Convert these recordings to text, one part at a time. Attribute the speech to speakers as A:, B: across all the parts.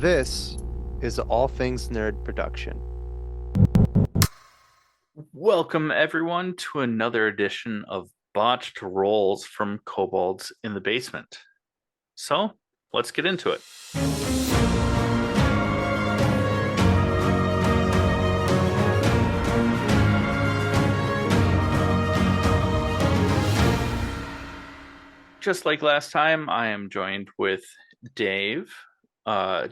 A: This is the All Things Nerd production.
B: Welcome, everyone, to another edition of Botched Rolls from Kobolds in the Basement. So, let's get into it. Just like last time, I am joined with Dave,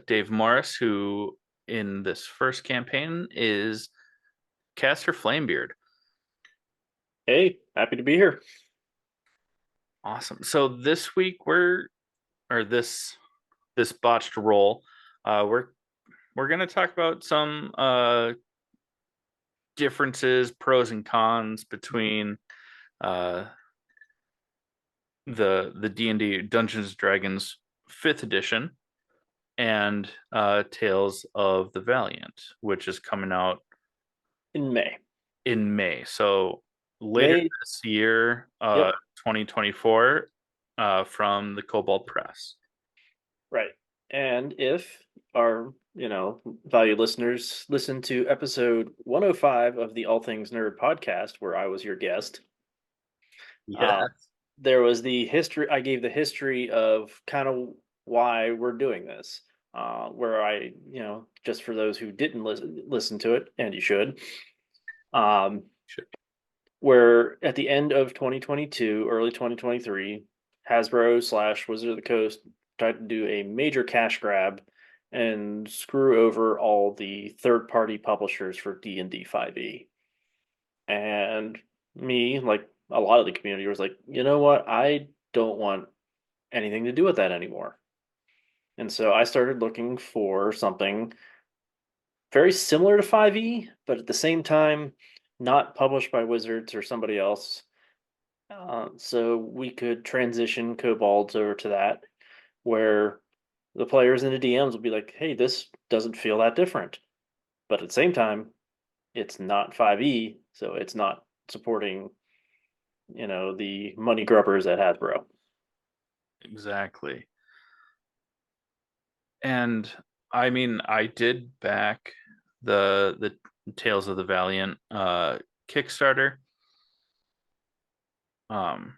B: Dave Morris, who in this first campaign is Caster Flamebeard.
C: Hey, happy to be here.
B: Awesome. So this week or this botched roll, we're gonna talk about some differences, pros and cons between uh, the D&D Dungeons and Dragons fifth edition and Tales of the Valiant, which is coming out
C: In May.
B: in May. So later
C: May,
B: this year,
C: yep,
B: 2024, from the Cobalt Press.
C: right. And if our, valued listeners listen to episode 105 of the All Things Nerd podcast, where I was your guest, uh,
B: Yes.
C: there was the history. I gave the history of kind of why we're doing this. Where I, just for those who didn't listen to it, and you should, um, where at the end of 2022, early 2023, Hasbro slash Wizard of the Coast tried to do a major cash grab and screw over all the third-party publishers for D&D 5e. And me, like a lot of the community, was like, you know what? I don't want anything to do with that anymore. And so I started looking for something very similar to 5e, but at the same time, not published by Wizards or somebody else. So we could transition kobolds over to that, where the players and the DMs will be like, "Hey, this doesn't feel that different," but at the same time, it's not 5e, so it's not supporting, the money grubbers at Hasbro.
B: Exactly. And I mean, I did back the Tales of the Valiant Kickstarter um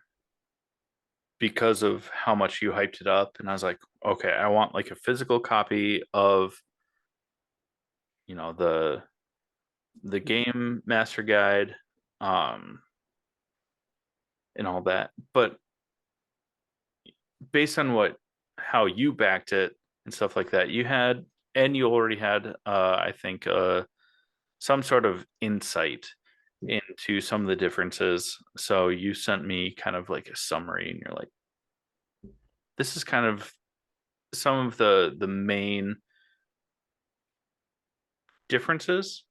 B: because of how much you hyped it up, and I was like, okay, I want like a physical copy of, the game master guide um and all that. But based on what how you backed it and stuff like that, you already had I think some sort of insight into some of the differences. So you sent me kind of like a summary, and you're like, this is kind of some of the main differences.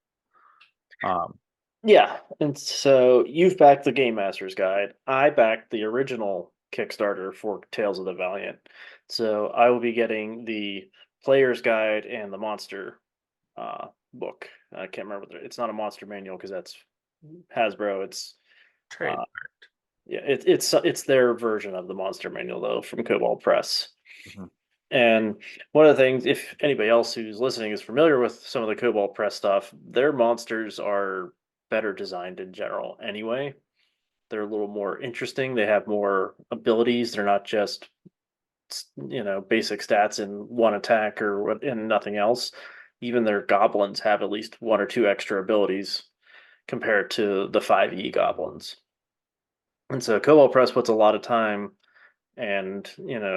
B: Um,
C: Yeah, and so you've backed the Game Master's Guide. I backed the original Kickstarter for Tales of the Valiant. So I will be getting the Player's Guide and the Monster book. I can't remember. It's not a Monster Manual because that's Hasbro. It's
B: Trade.
C: uh, yeah, it's their version of the Monster Manual though from Cobalt Press.
B: Mhm.
C: And one of the things, if anybody else who's listening is familiar with some of the Cobalt Press stuff, their monsters are better designed in general anyway. They're a little more interesting. They have more abilities. They're not just, basic stats in one attack or and nothing else. Even their goblins have at least one or two extra abilities compared to the 5e goblins. And so Cobalt Press puts a lot of time and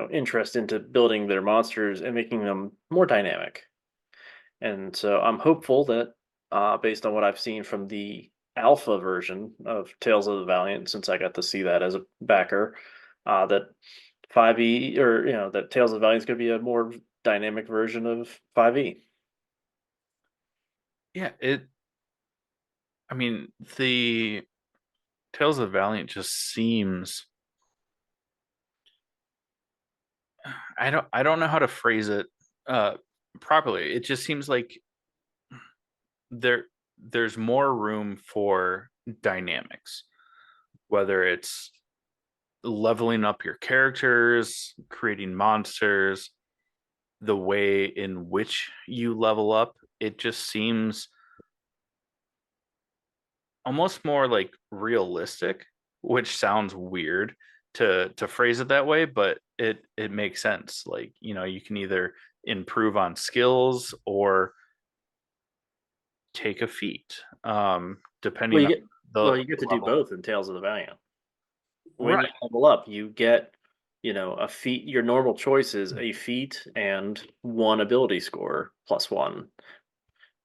C: interest into building their monsters and making them more dynamic. And so I'm hopeful that, based on what I've seen from the alpha version of Tales of the Valiant, since I got to see that as a backer, that 5e or that Tales of the Valiant is going to be a more dynamic version of 5e.
B: Yeah, I mean, the Tales of the Valiant just seems, I don't know how to phrase it uh properly. It just seems like there there's more room for dynamics, whether it's leveling up your characters, creating monsters, the way in which you level up, it just seems almost more like realistic, which sounds weird to phrase it that way, but it makes sense. Like, you can either improve on skills or take a feat,
C: Well,
B: depending
C: you
B: on
C: get
B: the
C: you get to do
B: level.
C: both in Tales of the Valiant. When you
B: Right.
C: level up, you get, a feat. Your normal choice is a feat and one ability score plus one,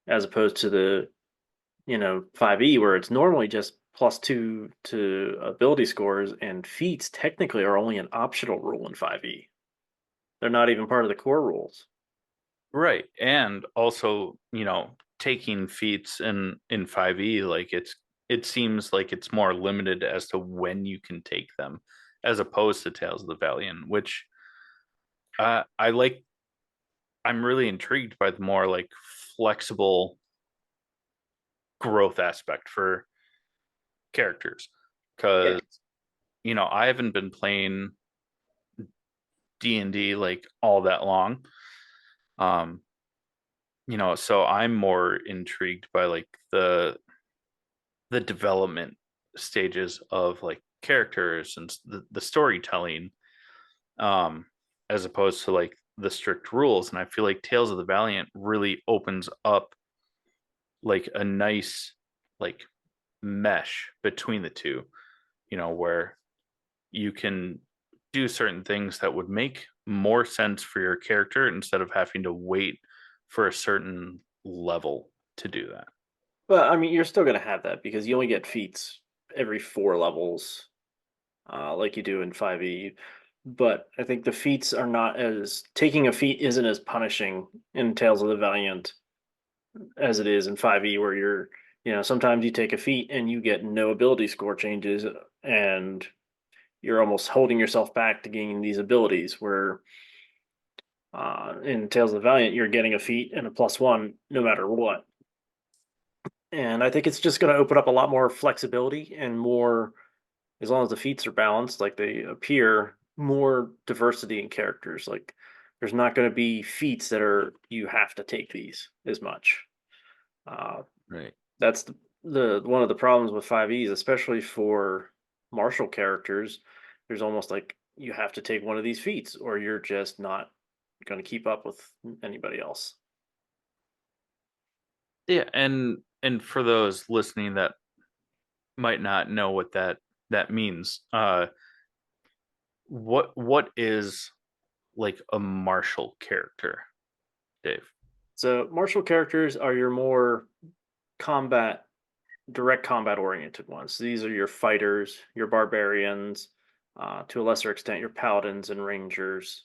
C: as opposed to the 5e where it's normally just plus two to ability scores, and feats technically are only an optional rule in 5e. They're not even part of the core rules.
B: Right. And also, taking feats in 5e, like it seems like it's more limited as to when you can take them as opposed to Tales of the Valiant, which I like. I'm really intrigued by the more like flexible growth aspect for characters
C: Yeah.
B: because I haven't been playing D&D like all that long. Um, so I'm more intrigued by like the development stages of like characters and the storytelling, um as opposed to like the strict rules. And I feel like Tales of the Valiant really opens up like a nice like mesh between the two, where you can do certain things that would make more sense for your character instead of having to wait for a certain level to do that.
C: But I mean, you're still going to have that because you only get feats every 4 levels, like you do in 5e. But I think the feats are not as taking a feat isn't as punishing in Tales of the Valiant as it is in 5e, where sometimes you take a feat and you get no ability score changes, and you're almost holding yourself back to gaining these abilities. Where in Tales of the Valiant, you're getting a feat and a plus one no matter what. And I think it's just going to open up a lot more flexibility and more, as long as the feats are balanced, like they appear, more diversity in characters. Like there's not going to be feats that are you have to take these as much. Uh,
B: Right.
C: that's the one of the problems with 5es, especially for martial characters. There's almost like you have to take one of these feats, or you're just not going to keep up with anybody else.
B: Yeah, and for those listening that might not know what that means, what is like a martial character, Dave?
C: So martial characters are your more combat, direct combat oriented ones. So these are your fighters, your barbarians, to a lesser extent, your paladins and rangers.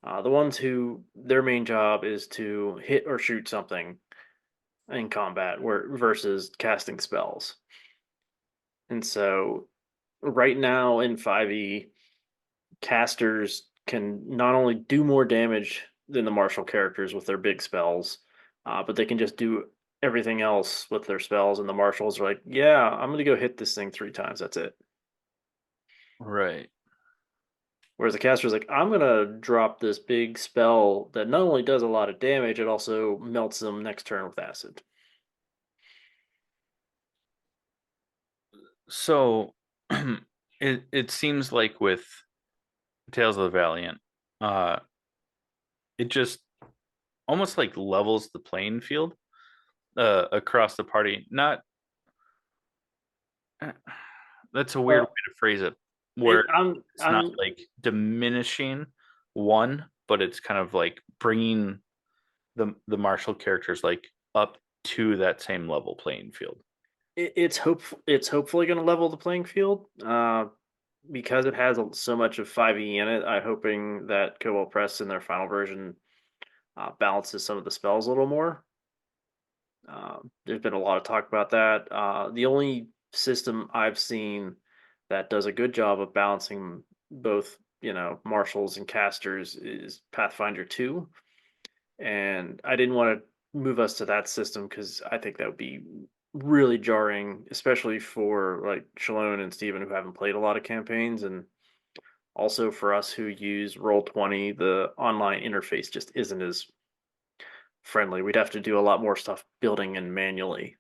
C: The ones who their main job is to hit or shoot something in combat, where versus casting spells. And so, right now in 5e, casters can not only do more damage than the martial characters with their big spells, but they can just do everything else with their spells. And the marshals are like, yeah, I'm going to go hit this thing 3 times. That's it.
B: Right.
C: Whereas the caster's like, I'm going to drop this big spell that not only does a lot of damage, it also melts them next turn with acid.
B: So it seems like with Tales of the Valiant, uh, it just almost like levels the playing field across the party. Not That's a weird way
C: Well,
B: to phrase it, where it's not
C: I'm
B: like diminishing one, but it's kind of like bringing the martial characters like up to that same level playing field.
C: it's hopefully going to level the playing field. Because it has so much of 5e in it, I'm hoping that Cobalt Press in their final version balances some of the spells a little more. There's been a lot of talk about that. The only system I've seen that does a good job of balancing both, marshals and casters is Pathfinder 2. And I didn't want to move us to that system because I think that would be really jarring, especially for like Shalone and Steven who haven't played a lot of campaigns. And Also, for us who use Roll20, the online interface just isn't as friendly. We'd have to do a lot more stuff building and manually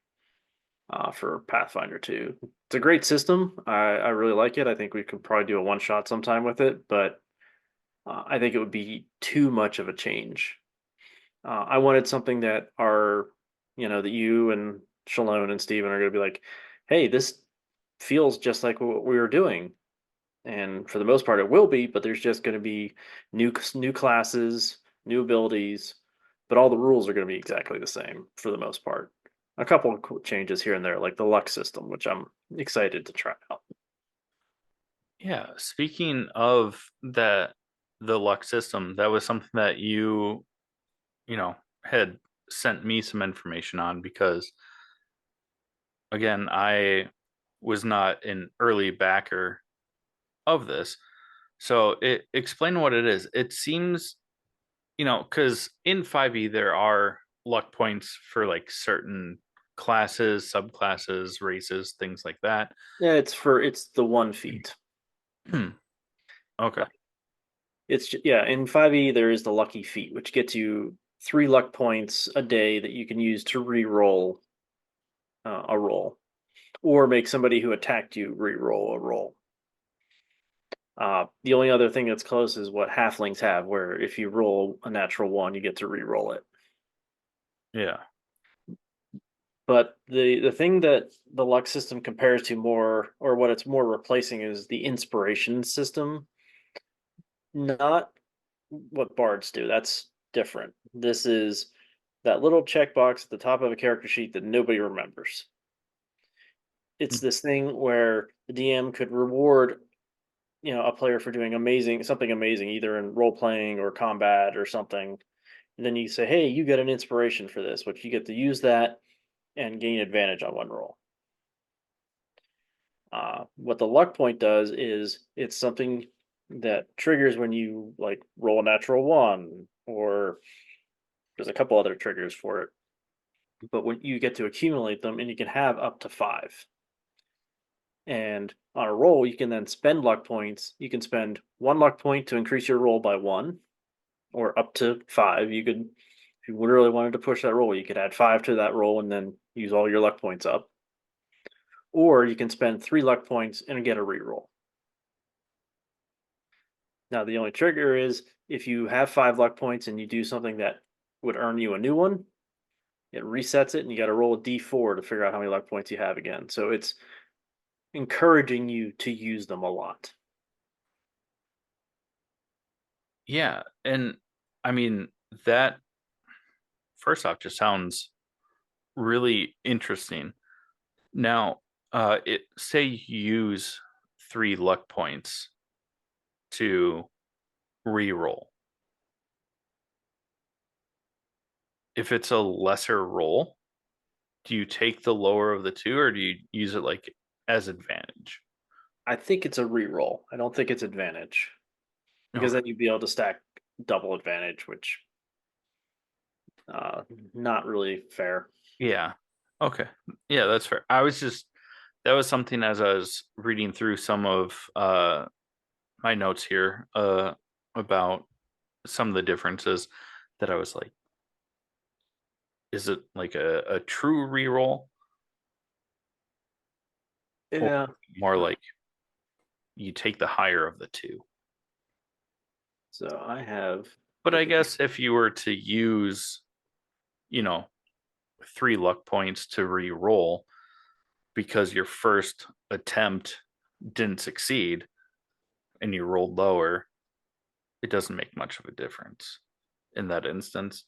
C: for Pathfinder 2. It's a great system. I really like it. I think we could probably do a one shot sometime with it, but I think it would be too much of a change. I wanted something that that you and Shalone and Steven are going to be like, hey, this feels just like what we were doing. And for the most part, it will be, but there's just going to be new classes, new abilities, but all the rules are going to be exactly the same for the most part. A couple of cool changes here and there, like the luck system, which I'm excited to try out.
B: Yeah, speaking of that, the luck system, that was something that you know, had sent me some information on because again, I was not an early backer of this. So explain what it is. It seems, because in 5e there are luck points for like certain classes, subclasses, races, things like that.
C: Yeah, it's the one feat.
B: Hmm. Okay.
C: Yeah, in 5e there is the lucky feat, which gets you 3 luck points a day that you can use to re-roll a roll, or make somebody who attacked you re-roll a roll. The only other thing that's close is what halflings have, where if you roll a natural one, you get to re-roll it.
B: Yeah.
C: But the thing that the luck system compares to more, or what it's more replacing, is the inspiration system. Not what bards do. That's different. This is that little checkbox at the top of a character sheet that nobody remembers. It's this thing where the DM could reward a player for doing something amazing, either in role playing or combat or something. And then you say, hey, you get an inspiration for this, which you get to use that and gain advantage on one roll. What the luck point does is it's something that triggers when you like roll a natural one, or there's a couple other triggers for it. But when you get to accumulate them, and you can have up to 5. And on a roll, you can then spend luck points. You can spend 1 luck point to increase your roll by 1, or up to 5. If you really wanted to push that roll, you could add 5 to that roll and then use all your luck points up. Or you can spend 3 luck points and get a reroll. Now, the only trigger is if you have 5 luck points and you do something that would earn you a new one, it resets it and you got to roll a d4 to figure out how many luck points you have again. So it's encouraging you to use them a lot.
B: Yeah. And I mean, that first off just sounds really interesting. Now, it say you use 3 luck points to re-roll. If it's a lesser roll, do you take the lower of the two, or do you use it like as advantage?
C: I think it's a reroll. I don't think it's advantage, because
B: Okay.
C: then you'd be able to stack double advantage, which uh not really fair.
B: Yeah. Okay. Yeah, that's fair. I was just that was something as I was reading through some of my notes here about some of the differences that I was like, is it like a true reroll or
C: Yeah.
B: more like you take the higher of the two?
C: So I have
B: But I
C: look at the
B: guess if you were to use, you know, 3 luck points to re-roll because your first attempt didn't succeed and you rolled lower, it doesn't make much of a difference in that instance.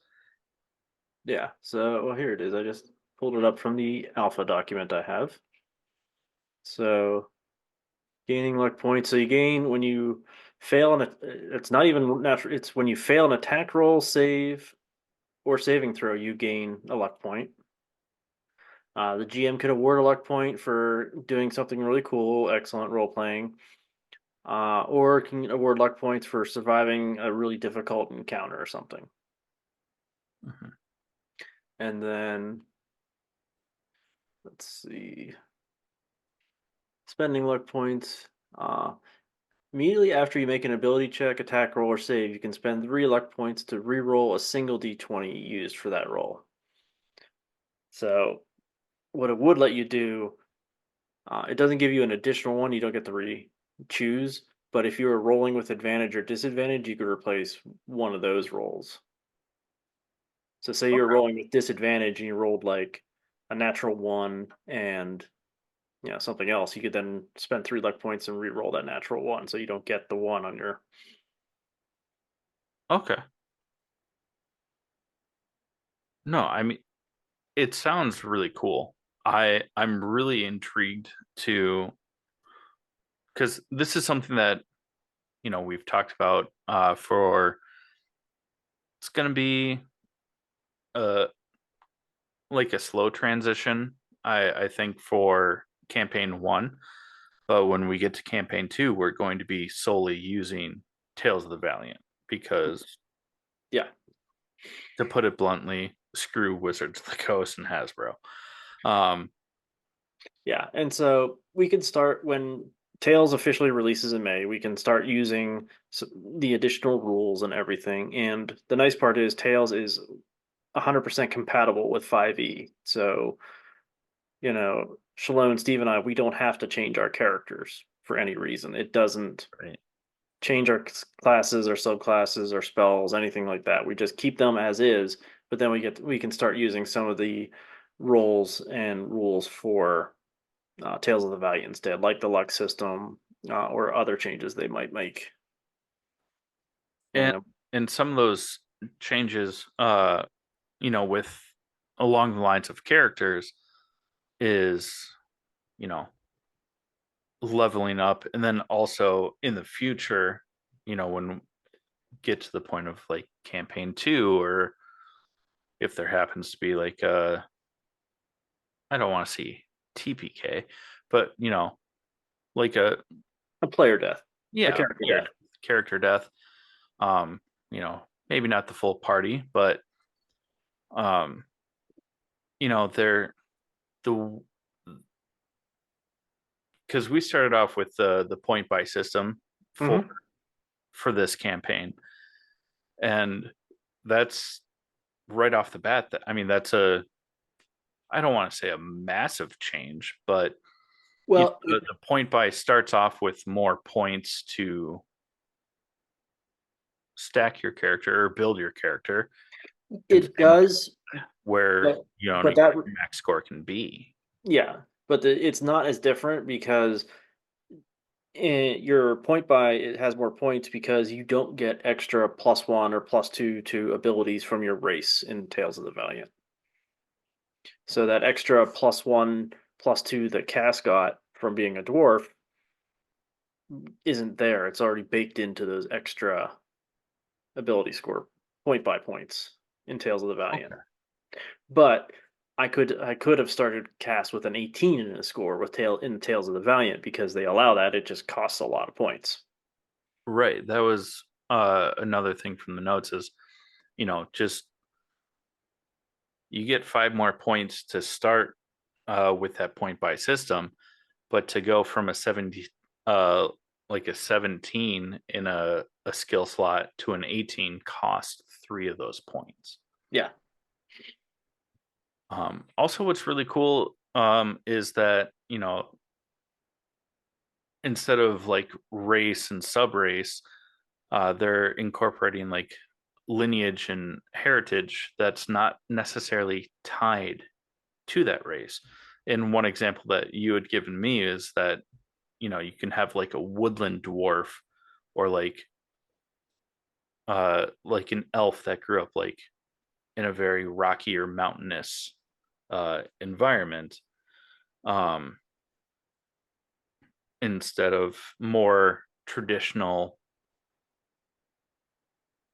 C: Yeah. So well, here it is. I just pulled it up from the alpha document I have. So gaining luck points. So you gain when you fail an. It's not even natural. It's when you fail an attack roll, save, or saving throw. You gain a luck point. The GM can award a luck point for doing something really cool, excellent role playing, or can award luck points for surviving a really difficult encounter or something.
B: Mhm.
C: And then let's see, spending luck points. Immediately after you make an ability check, attack roll, or save, you can spend 3 luck points to re-roll a single d20 used for that roll. So what it would let you do, it doesn't give you an additional one. You don't get to re-choose. But if you were rolling with advantage or disadvantage, you could replace one of those rolls. So say you're rolling with disadvantage and you rolled like a natural one and something else, you could then spend 3 luck points and re-roll that natural one, so you don't get the one on your.
B: Okay. No, I mean it sounds really cool. I'm really intrigued to because this is something that we've talked about for it's going to be uh like a slow transition I think for campaign 1, but when we get to campaign 2 we're going to be solely using Tales of the Valiant because
C: Yeah,
B: to put it bluntly, screw Wizards of the Coast and Hasbro. um
C: yeah, and so we can start when Tails officially releases in May. We can start using the additional rules and everything. And the nice part is Tails is 100% compatible with 5e. So Shalom, Steve, and I, we don't have to change our characters for any reason. It doesn't
B: right.
C: change our classes or subclasses or spells, anything like that. We just keep them as is, but then we can start using some of the roles and rules for Tales of the Valley instead, like the luck system or other changes they might make.
B: and
C: And
B: and some of those changes with along the lines of characters is you know leveling up, and then also in the future when get to the point of like campaign 2, or if there happens to be like I don't want to see TPK, but like
C: a player death, a
B: yeah,
C: character death.
B: character death. um Maybe not the full party, but um they're the because we started off with the point buy system for
C: Hmm.
B: this campaign, and that's right off the bat. That I mean, that's a I don't want to say a massive change, but
C: Well,
B: the point buy starts off with more points to stack your character or build your character, and
C: it does,
B: where
C: but
B: your
C: but that
B: max score can be.
C: yeah, but it's not as different because your point buy it has more points because you don't get extra +1 or +2 to abilities from your race in Tales of the Valiant. So that extra +1, +2 that Cass got from being a dwarf isn't there. It's already baked into those extra ability score point by points in Tales of the Valiant.
B: Okay.
C: But I could have started Cass with an 18 in a score with Tales of the Valiant because they allow that. It just costs a lot of points.
B: Right. That was another thing from the notes is, just you get 5 more points to start with that point buy system, but to go from a 70, uh, like a 17 in a skill slot to an 18 cost 3 of those points.
C: Yeah.
B: Also, what's really cool is that, instead of like race and sub race, they're incorporating like lineage and heritage that's not necessarily tied to that race. And one example that you had given me is that you can have like a woodland dwarf, or like an elf that grew up like in a very rocky or mountainous environment, um instead of more traditional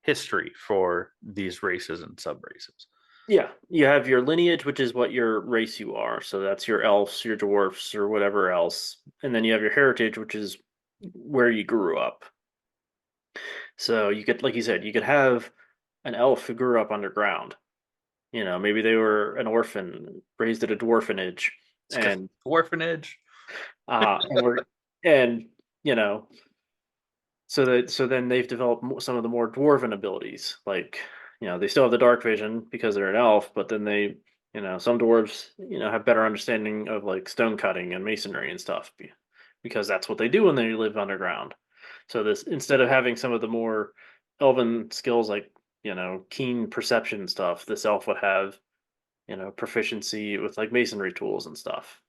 B: history for these races and sub races.
C: Yeah, you have your lineage, which is what your race you are. So that's your elves, your dwarfs, or whatever else. And then you have your heritage, which is where you grew up. So you could, like you said, you could have an elf who grew up underground. Maybe they were an orphan, raised at a dwarfenage,
B: It's got
C: and
B: orphanage.
C: and we're and you know So then they've developed some of the more dwarven abilities, like they still have the dark vision because they're an elf, but then some dwarves have better understanding of like stone cutting and masonry and stuff because that's what they do when they live underground. So this instead of having some of the more elven skills like keen perception stuff, this elf would have proficiency with like masonry tools and stuff.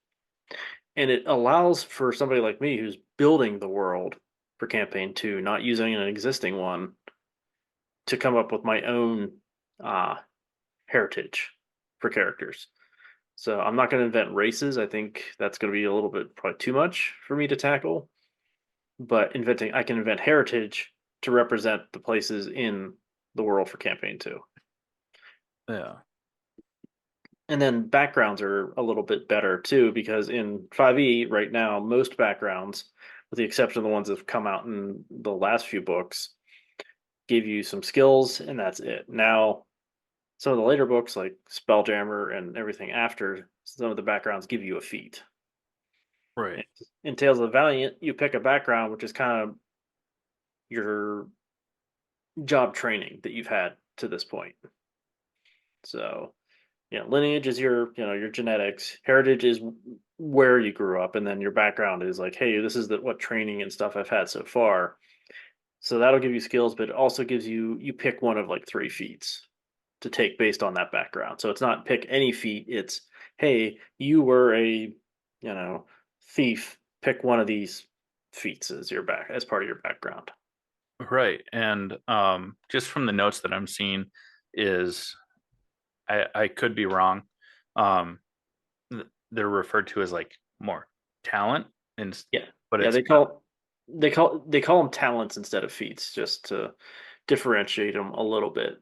C: And it allows for somebody like me who's building the world for campaign 2, not using an existing one, to come up with my own uh heritage for characters. So I'm not going to invent races. I think that's going to be a little bit probably too much for me to tackle. But I can invent heritage to represent the places in the world for campaign 2.
B: Yeah.
C: And then backgrounds are a little bit better too, because in 5e right now, most backgrounds, with the exception of the ones that have come out in the last few books, give you some skills and that's it. Now, some of the later books like Spelljammer and everything after, some of the backgrounds give you a feat.
B: Right.
C: In Tales of the Valiant, you pick a background which is kind of your job training that you've had to this point. So, lineage is your genetics. Heritage is where you grew up, and then your background is like, hey, this is what training and stuff I've had so far. So that'll give you skills, but it also gives you pick one of like 3 feats to take based on that background. So it's not pick any feat. It's hey, you were a thief. Pick one of these feats as part of your background.
B: Right. And just from the notes that I'm seeing is I could be wrong. Um they're referred to as like more talent and
C: Yeah,
B: but
C: yeah.
B: it's not
C: They call them talents instead of feats, just to differentiate them a little bit.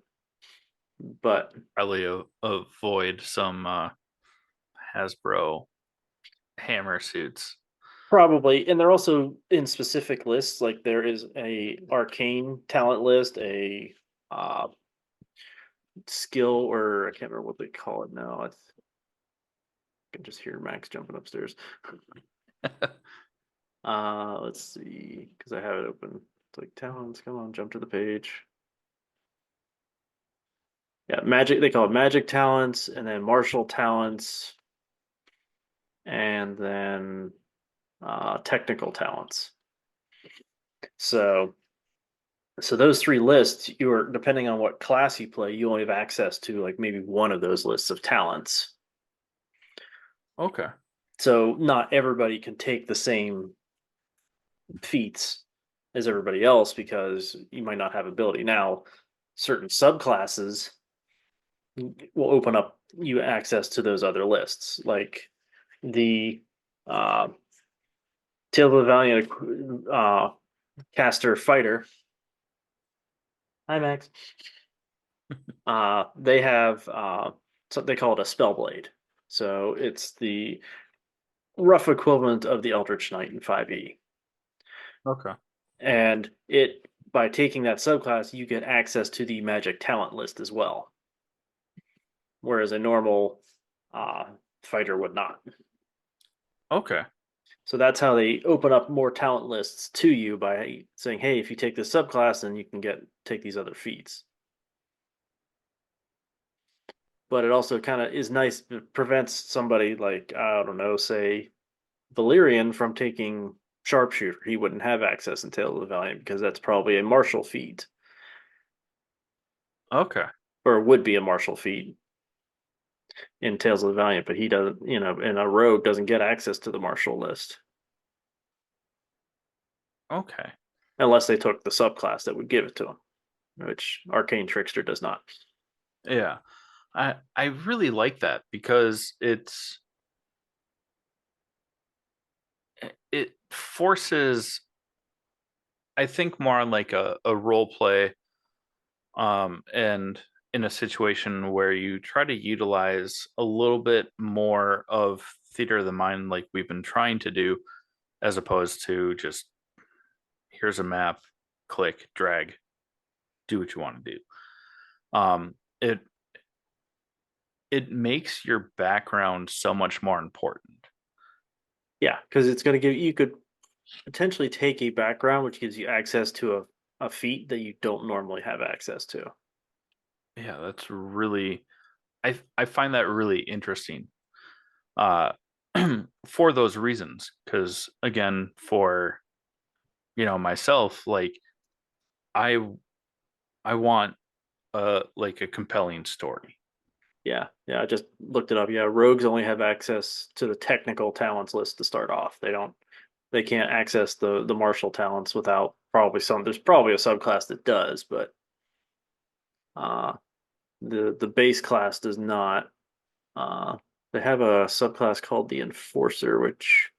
C: But
B: probably avoid some Hasbro hammer suits.
C: probably, and they're also in specific lists. Like there is a arcane talent list, a uh, skill, or I can't remember what they call it now. I can just hear Max jumping upstairs. Let's see, because I have it open. It's like talents. Come on, jump to the page. Yeah, magic. They call it magic talents, and then martial talents, and then technical talents. So, so those 3 lists, you're depending on what class you play, you only have access to like maybe one of those lists of talents.
B: Okay.
C: So not everybody can take the same feats as everybody else because you might not have ability. Now, certain subclasses will open up you access to those other lists, like the uh, Tale of the Valiant caster fighter. Hi, Max. They have so they call it a spell blade. So it's the rough equivalent of the Eldritch Knight in 5e.
B: Okay.
C: And it by taking that subclass, you get access to the magic talent list as well. Whereas a normal uh, fighter would not.
B: Okay.
C: So that's how they open up more talent lists to you by saying, "Hey, if you take this subclass, then you can take these other feats." But it also kind of is nice. It prevents somebody like I don't know, say Valyrian from taking sharpshooter. He wouldn't have access in Tale of the Valiant because that's probably a martial feat,
B: Okay.
C: or would be a martial feat in Tales of the Valiant. But he doesn't, and a rogue doesn't get access to the martial list
B: Okay.
C: unless they took the subclass that would give it to him, which Arcane Trickster does not.
B: Yeah. I really like that because it forces I think more on like a role play and in a situation where you try to utilize a little bit more of theater of the mind like we've been trying to do as opposed to just here's a map, click, drag, do what you want to do. Um, it it makes your background so much more important.
C: Yeah, because it's going to give you could potentially take a background which gives you access to a feat that you don't normally have access to.
B: Yeah, that's really I find that really interesting. Uh for those reasons. Because again, for myself, like I I want like a compelling story.
C: Yeah, yeah, I just looked it up. Yeah, rogues only have access to the technical talents list to start off. They can't access the martial talents without probably some. There's probably a subclass that does, but uh, the base class does not. Uh, they have a subclass called the Enforcer, which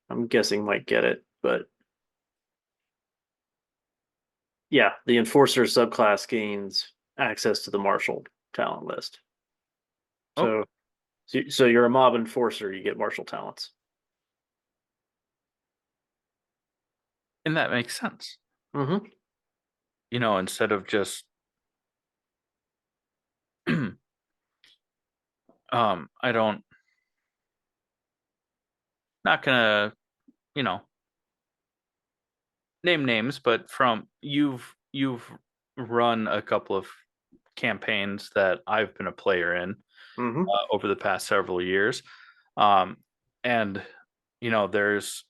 C: I'm guessing might get it, but yeah, the Enforcer subclass gains access to the martial talent list.
B: Oh,
C: So you're a mob enforcer, you get martial talents.
B: and that makes sense.
C: Mm-hmm.
B: Instead of just I don't not gonna, you know, name names, but from you've run a couple of campaigns that I've been a player in
C: Mm-hmm.
B: over the past several years. And there's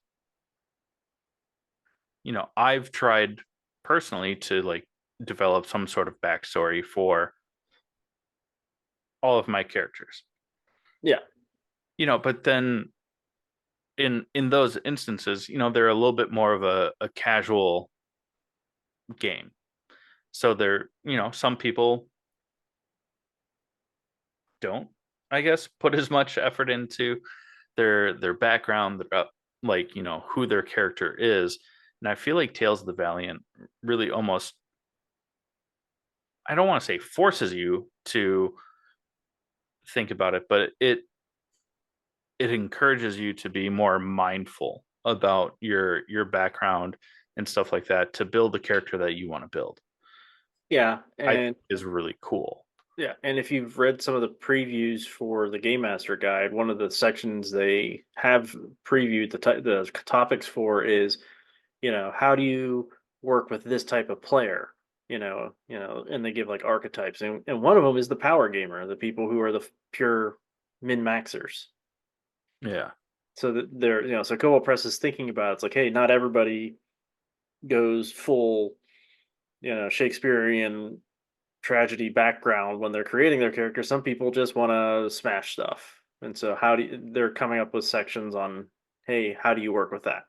B: I've tried personally to like develop some sort of backstory for all of my characters.
C: Yeah.
B: But then in those instances, they're a little bit more of a casual game. So they're, some people don't, I guess, put as much effort into their background, like, who their character is. And I feel like Tales of the Valiant really almost, I don't want to say forces you to think about it, but it encourages you to be more mindful about your background and stuff like that to build the character that you want to build.
C: Yeah.
B: I think
C: And
B: is really cool.
C: yeah, and if you've read some of the previews for the Game Master Guide, one of the sections they have previewed the topics for is, how do you work with this type of player? And they give like archetypes, and one of them is the power gamer, the people who are the pure min maxers.
B: Yeah.
C: So that they're, so Kobold Press is thinking about it's like, hey, not everybody goes full, Shakespearean tragedy background when they're creating their character. Some people just want to smash stuff, and so they're coming up with sections on, hey, how do you work with that?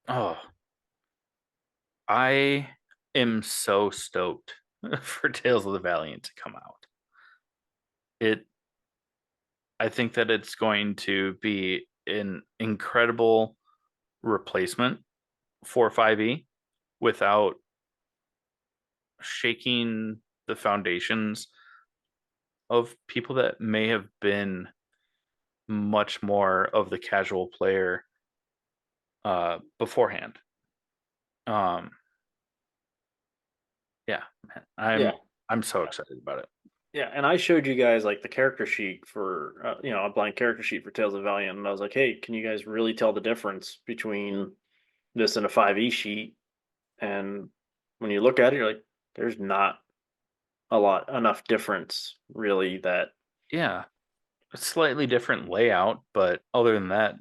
B: Oh, I am so stoked for Tales of the Valiant to come out. It I think that it's going to be an incredible replacement for 5e without shaking the foundations of people that may have been much more of the casual player beforehand. Um, yeah, man,
C: Yeah,
B: I'm so excited about it.
C: yeah. And I showed you guys like the character sheet for, a blank character sheet for Tales of Valiant, and I was like, hey, can you guys really tell the difference between this and a 5e sheet? And when you look at it, you're like, there's not enough difference really that.
B: Yeah, a slightly different layout, but other than that,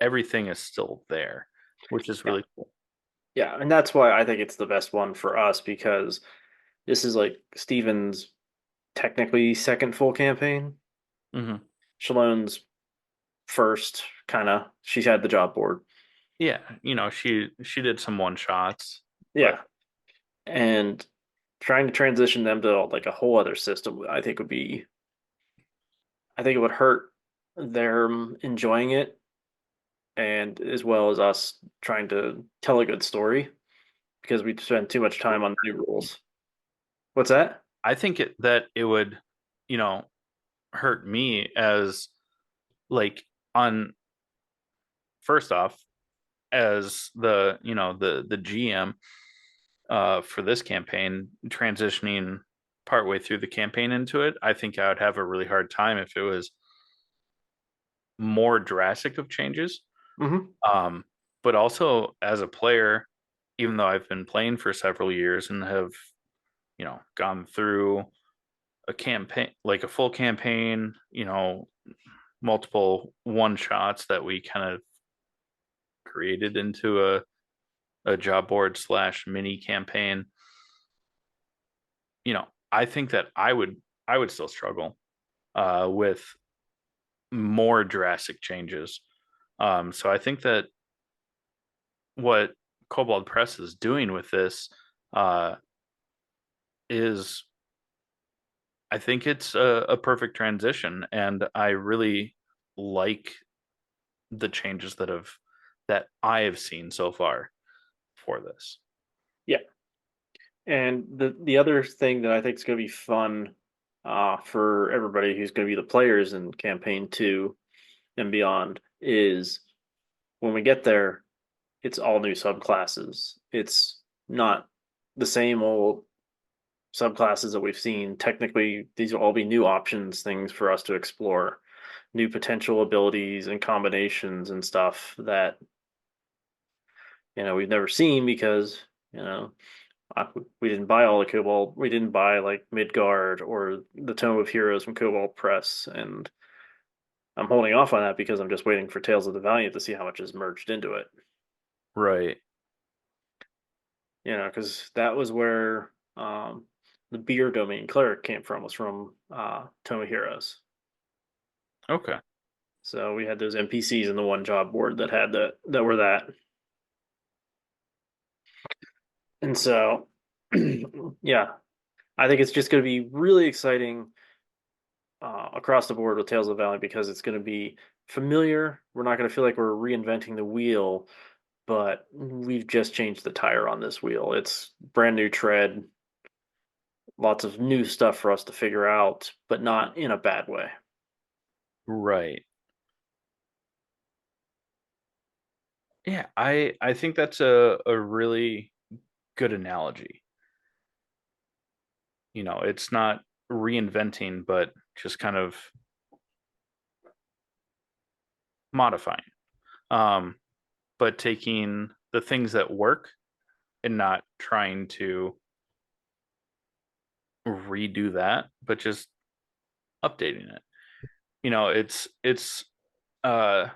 B: everything is still there, which is
C: Yeah.
B: really cool.
C: Yeah, and that's why I think it's the best one for us, because this is like Steven's technically second full campaign.
B: Hmm.
C: Shallone's first, kind of. She's had the job board.
B: Yeah, she did some one shots, but
C: Yeah, and trying to transition them to like a whole other system, I think it would hurt them enjoying it, and as well as us trying to tell a good story because we spend too much time on new rules. What's that?
B: I think that it would, you know, hurt me as like on first off as the GM for this campaign transitioning partway through the campaign into it. I think I would have a really hard time if it was more drastic of changes.
C: Mm-hmm.
B: But also as a player, even though I've been playing for several years and have, gone through a campaign, like a full campaign, multiple one shots that we kind of created into a job board slash mini campaign. I think that I would still struggle with more drastic changes. So I think that what Cobalt Press is doing with this uh, is, I think it's a perfect transition, and I really like the changes that I have seen so far for this.
C: Yeah. And the other thing that I think is going to be fun for everybody who's going to be the players in campaign 2 and beyond is when we get there, it's all new subclasses. It's not the same old subclasses that we've seen. Technically, these will all be new options, things for us to explore, new potential abilities and combinations and stuff that we've never seen because you know we didn't buy all the Cobalt. We didn't buy like Midgard or the Tome of Heroes from Cobalt Press, and I'm holding off on that because I'm just waiting for Tales of the Valiant to see how much is merged into it.
B: Right.
C: Because that was where the beer domain cleric came from. Was from Tome of Heroes.
B: Okay.
C: So we had those NPCs in the one job board that had that were that. And so, yeah, I think it's just going to be really exciting across the board with Tales of the Valley because it's going to be familiar. We're not going to feel like we're reinventing the wheel, but we've just changed the tire on this wheel. It's brand new tread, lots of new stuff for us to figure out, but not in a bad way.
B: Right. Yeah, I think that's a really good analogy. It's not reinventing, but just kind of modifying. Um, but taking the things that work and not trying to redo that, but just updating it. It's uh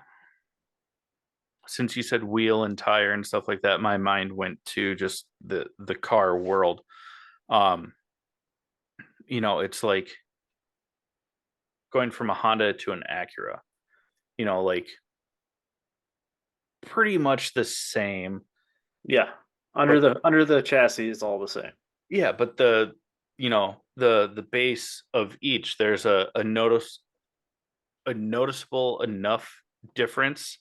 B: since you said wheel and tire and stuff like that, my mind went to just the car world. Um, it's like going from a Honda to an Acura. Like pretty much the same.
C: Yeah,
B: But
C: under the chassis is all the same.
B: yeah, but the base of each, there's a noticeable enough difference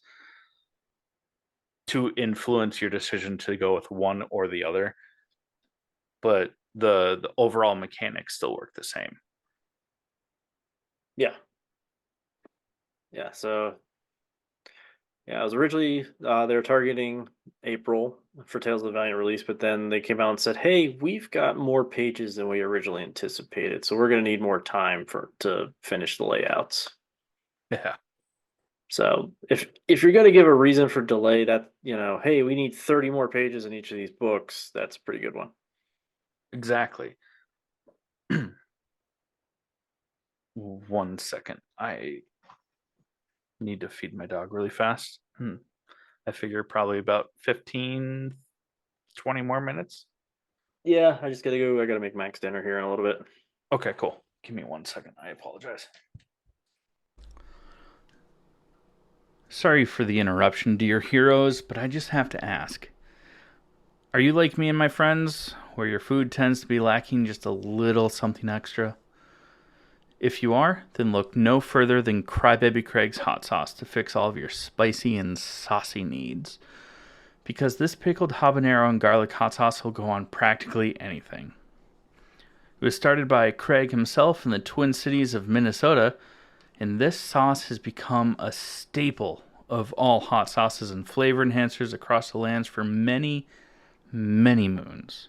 B: to influence your decision to go with one or the other, but the overall mechanics still work the same.
C: Yeah, yeah. So yeah, it was originally they were targeting April for Tales of the Valiant release, but then they came out and said, "Hey, we've got more pages than we originally anticipated, so we're going to need more time to finish the layouts."
B: Yeah,
C: So if you're going to give a reason for delay, that hey, we need 30 more pages in each of these books, that's a pretty good one.
B: exactly. 1 second. I need to feed my dog really fast. I figure probably about 15, 20 more minutes.
C: Yeah, I just got to go. I got to make Max dinner here in a little bit.
B: Okay, cool. Give me 1 second. I apologize. Sorry for the interruption, dear heroes, but I just have to ask. Are you like me and my friends, where your food tends to be lacking just a little something extra? If you are, then look no further than Crybaby Craig's hot sauce to fix all of your spicy and saucy needs. Because this pickled habanero and garlic hot sauce will go on practically anything. It was started by Craig himself in the Twin Cities of Minnesota, and this sauce has become a staple of all hot sauces and flavor enhancers across the lands for many, many moons.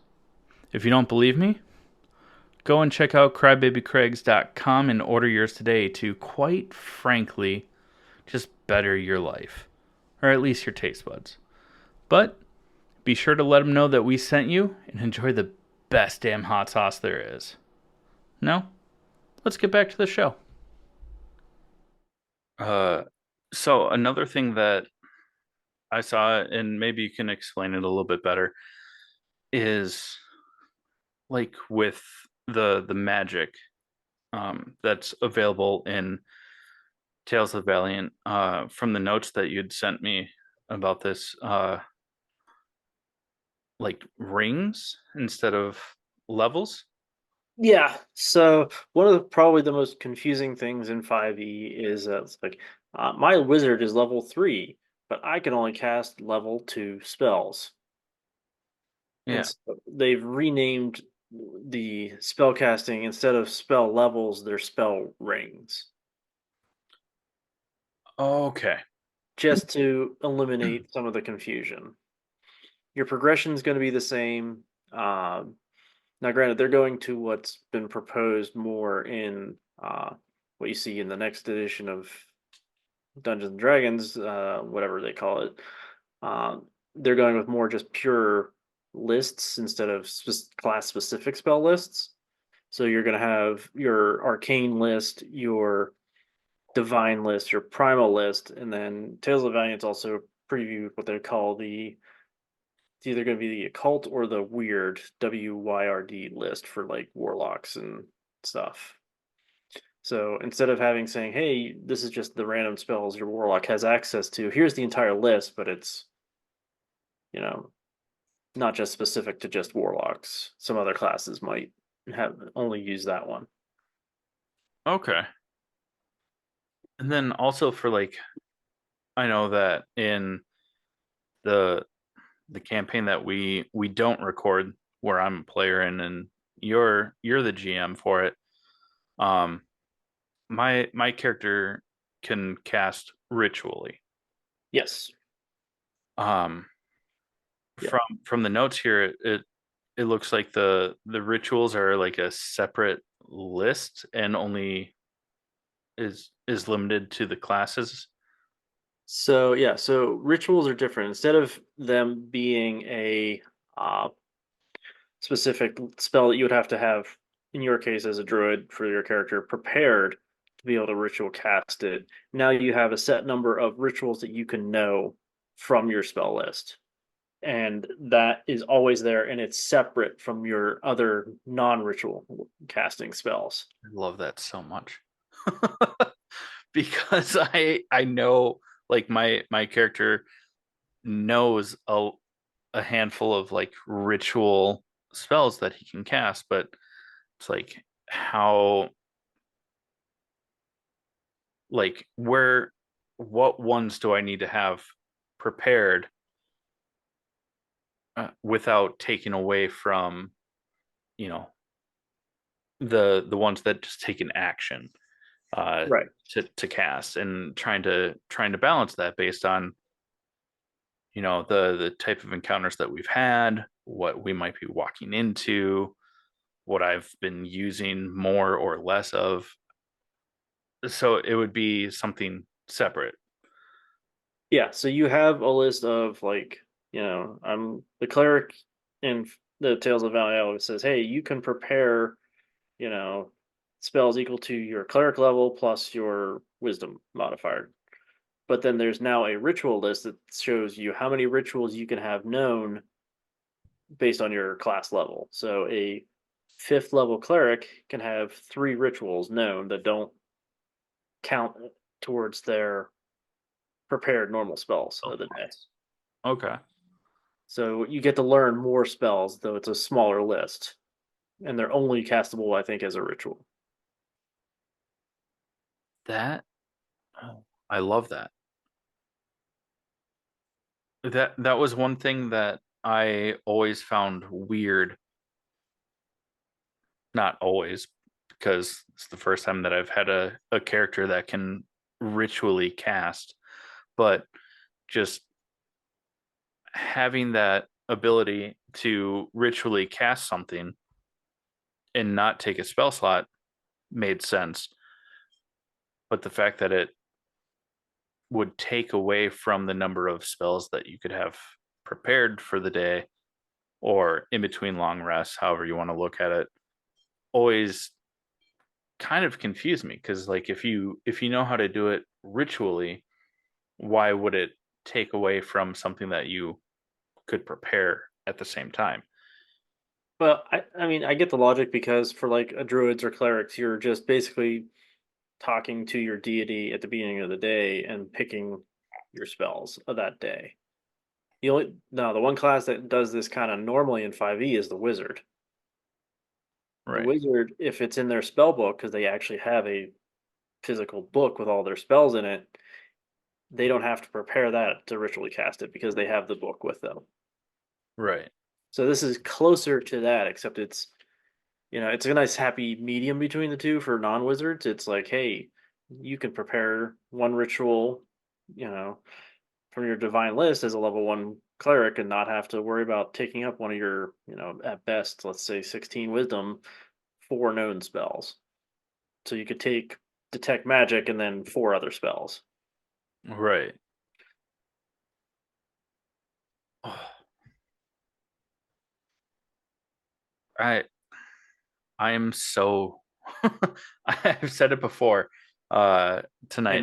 B: If you don't believe me, go and check out crybabycraigs.com and order yours today to, quite frankly, just better your life, or at least your taste buds. But be sure to let them know that we sent you and enjoy the best damn hot sauce there is. Now, let's get back to the show. Uh, so another thing that I saw, and maybe you can explain it a little bit better, is like with the magic that's available in Tales of the Valiant. From the notes that you'd sent me about this, like rings instead of levels.
C: Yeah. So one of the probably the most confusing things in 5e is that it's like my wizard is level 3, but I can only cast level 2 spells. And
B: Yeah.
C: so they've renamed the spell casting instead of spell levels, they're spell rings,
B: Okay.
C: just to eliminate some of the confusion. Your progression is going to be the same. Now, granted, they're going to what's been proposed more in what you see in the next edition of Dungeons and Dragons, whatever they call it. They're going with more just pure lists instead of class specific spell lists. So you're going to have your arcane list, your divine list, your primal list, and then Tales of Valiant's also previewed what they call it's either going to be the occult or the weird WYRD list for like warlocks and stuff. So instead of having saying, "Hey, this is just the random spells your warlock has access to," here's the entire list, but it's you know not just specific to just warlocks. Some other classes might have only use that one.
B: Okay. And then also for like, I know that in the the campaign that we don't record, where I'm a player in and you're the GM for it. Um, my character can cast ritually.
C: Yes.
B: Um,
C: Yeah.
B: from the notes here, it looks like the rituals are like a separate list and only is limited to the classes.
C: So yeah, so rituals are different. Instead of them being a uh, specific spell that you would have to have, in your case as a druid for your character, prepared to be able to ritual cast it. Now you have a set number of rituals that you can know from your spell list. And that is always there, and it's separate from your other non-ritual casting spells.
B: I love that so much. Because I know like my character knows a handful of like ritual spells that he can cast, but it's like how like where what ones do I need to have prepared without taking away from you know the ones that just take an action uh
C: Right.
B: to cast and trying to balance that based on the type of encounters that we've had, what we might be walking into, what I've been using more or less of. So it would be something separate.
C: Yeah, so you have a list of like, I'm the cleric in the Tales of Valley always says, hey, you can prepare, you know, spells equal to your cleric level plus your wisdom modifier. But then there's now a ritual list that shows you how many rituals you can have known based on your class level. So a fifth level cleric can have 3 rituals known that don't count towards their prepared normal spells
B: Oh,
C: of the day.
B: okay.
C: So you get to learn more spells, though it's a smaller list, and they're only castable, I think, as a ritual.
B: That oh, I love that. That was one thing that I always found weird. Not always, because it's the first time that I've had a character that can ritually cast, but just having that ability to ritually cast something and not take a spell slot made sense. But the fact that would take away from the number of spells that you could have prepared for the day or in between long rests, however you want to look at it, always kind of confused me because like if you know how to do it ritually, why would it take away from something that you could prepare at the same time?
C: But I mean, I get the logic because for like a druids or clerics, you're just basically talking to your deity at the beginning of the day and picking your spells of that day. The one class that does this kind of normally in 5e is the wizard. The
B: Right.
C: wizard, if it's in their spell book, because they actually have a physical book with all their spells in it, they don't have to prepare that to ritually cast it because they have the book with them.
B: Right.
C: So this is closer to that, except it's a nice happy medium between the two for non-wizards. It's like, hey, you can prepare one ritual, you know, from your divine list as a level one cleric and not have to worry about taking up one of your, at best, let's say 16 wisdom, four known spells. So you could take detect magic and then four other spells.
B: Right. I I am so I've said it before tonight.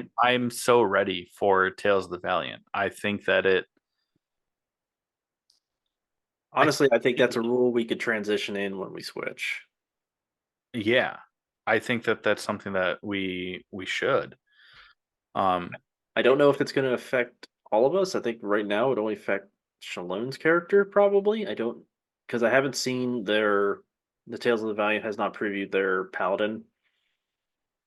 C: And
B: I'm so ready for Tales of the Valiant. I think that I
C: honestly, I think
B: think
C: that's a rule we could transition in when we switch.
B: yeah. I think that that's something that we should. Um
C: I don't know if it's going to affect all of us. I think right now it only affect Shallone's character probably. I don't because I haven't seen the Tales of the Valiant has not previewed their paladin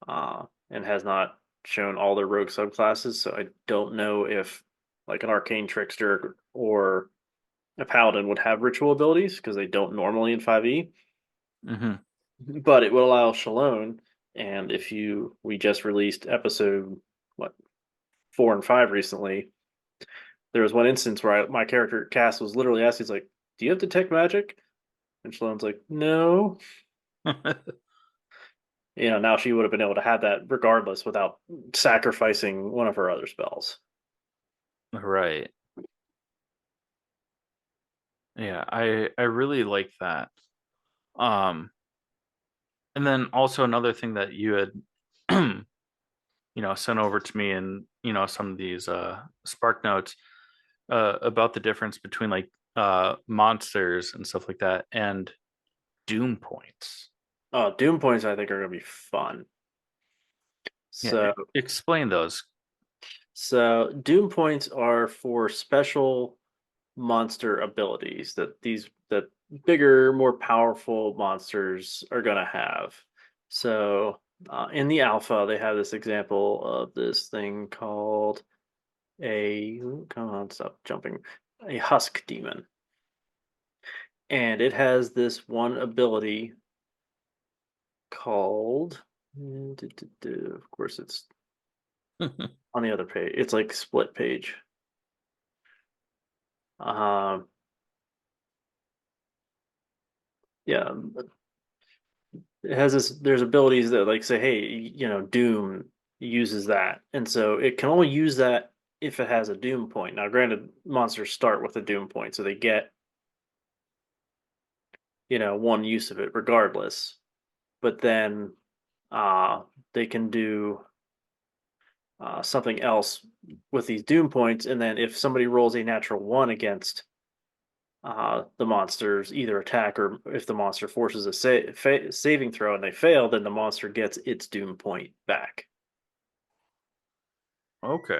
C: and has not shown all their rogue subclasses. So I don't know if like an arcane trickster or a paladin would have ritual abilities because they don't normally in 5e.
B: mhm.
C: But it will allow Shalone. And if you we just released episode what 4 and 5 recently, there was one instance where my character Cass was literally asked, he's like, "Do you have detect magic?" And Shalone's like, "No." Now she would have been able to have that regardless without sacrificing one of her other spells.
B: Right. Yeah, I really like that. Um and then also another thing that you had sent over to me in, some of these spark notes about the difference between like monsters and stuff like that and doom points.
C: Oh, Doom points I think are going to be fun.
B: Yeah,
C: So,
B: explain those.
C: so Doom points are for special monster abilities that bigger, more powerful monsters are going to have. So, in the alpha, they have this example of this thing called come on, stop jumping, a husk demon, and it has this one ability called. Of course, it's on the other page. It's like split page. Um, yeah, it has this. There's abilities that like say, hey, Doom uses that, and so it can only use that if it has a Doom point. Now, granted, monsters start with a Doom point, so they get one use of it regardless. But then uh, they can do something else with these Doom points, and then if somebody rolls a natural one against the monster's either attack or if the monster forces a saving throw and they fail, then the monster gets its Doom point back.
B: Okay.